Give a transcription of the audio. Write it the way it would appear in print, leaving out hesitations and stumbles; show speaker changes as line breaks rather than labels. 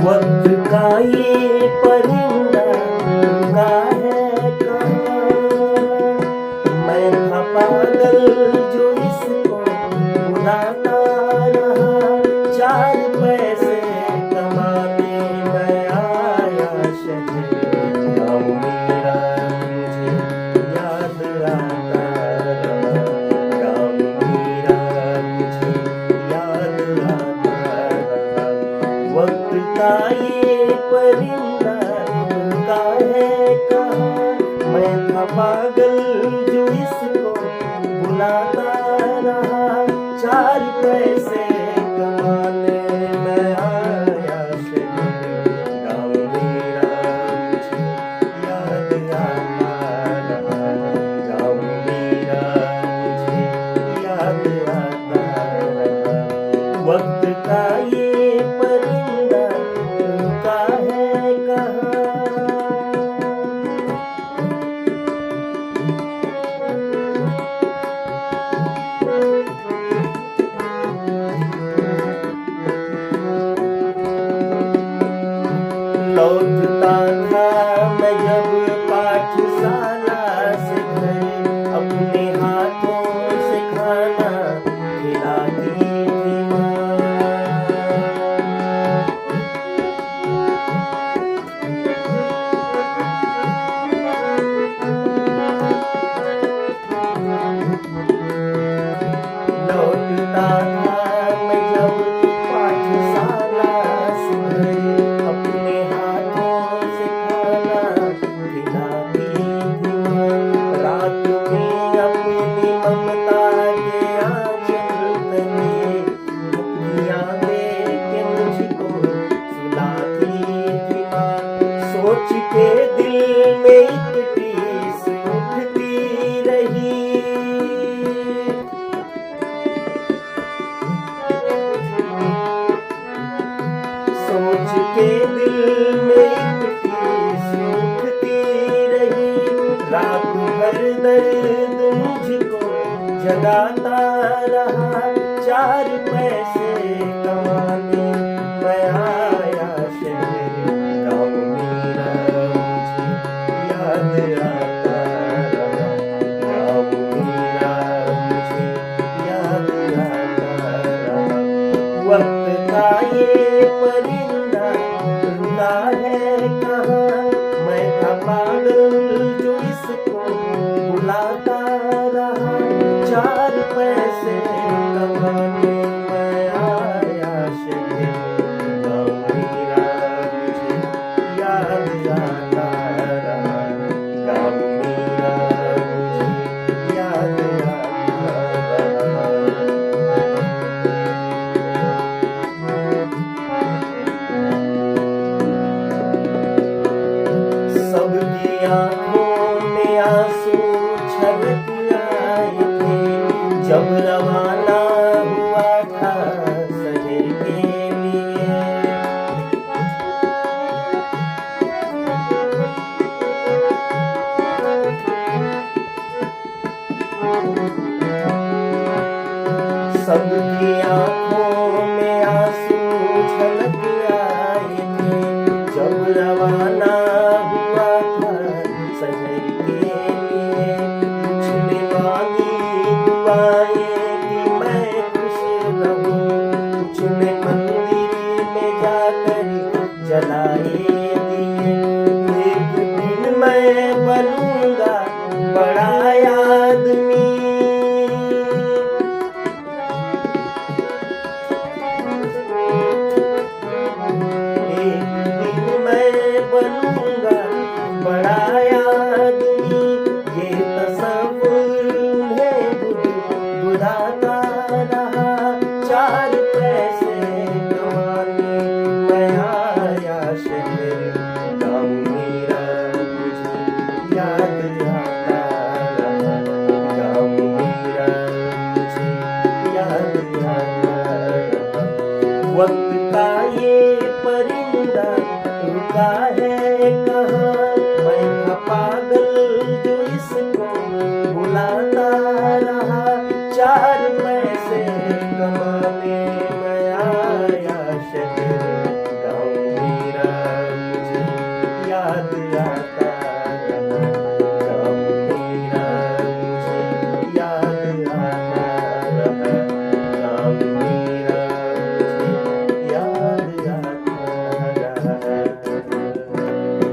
वक्त का ये परिंदा रुका है कहाँ। मैं था पागल जो इसको बुलाता रहा, चार पैसे कमाने मैं आया शहर। गाँव मेरा मुझे याद आता रहा, गाँव मेरा मुझे याद आता रहा। वक्त का ये परिंदा रुका है कहाँ। मैं था पागल जो इसको बुलाता रहा, चार पैसे कमाने मैं आया शहर। गाँव मेरा मुझे याद आता रहा, गाँव मेरा मुझे याद आता रहा। वक्त का ये परिंदा रुका है कहाँ। लौटता था मैं जब पाठशाला से घर, अपने हाथों से खाना खिलाती थी माँ। लौटता था मैं जब पाठशाला से घर, अपने हाथों से खाना खिलाती थी माँ। रात में अपनी ममता के आंचल तले दुनिया दे के मुझको सुलाती थी माँ। सोच के दिल में एक टीस उठती रही, सोच के दिल में एक टीस उठती रही। रात भर दर्द मुझको जगाता रहा, चार पैसे कमाने मैं आया शहर। गाँव मेरा मुझे याद आता रहा, गाँव मेरा मुझे याद आता रहा। वक्त का ये परिंदा रुका है कहाँ। मैं था पागल जो इसको बुलाता रहा, चार पैसे कमाने मैं आया शहर। गाँव मेरा मुझे याद आता रहा, गाँव मेरा मुझे याद आता रहा। सबकी आँखों में आंसू छलक आए थे जब रवाना हुआ था शहर के लिए। सबकी आँखों में आंसू छलक आए थे जब रवाना हुआ था शहर के लिए। कुछ ने मांगी दुआएं कि मैं खुश रहूं, कुछ ने मंदिर में जाकर जलाए दिए। एक दिन मैं बनूंगा बड़ा आदमी, बनूंगा बड़ा आदमी। ये तसव्वुर उन्हें बुझाता रहा, चार पैसे कमाने मैं आया शहर। गाँव मेरा मुझे याद आता रहा, गाँव आता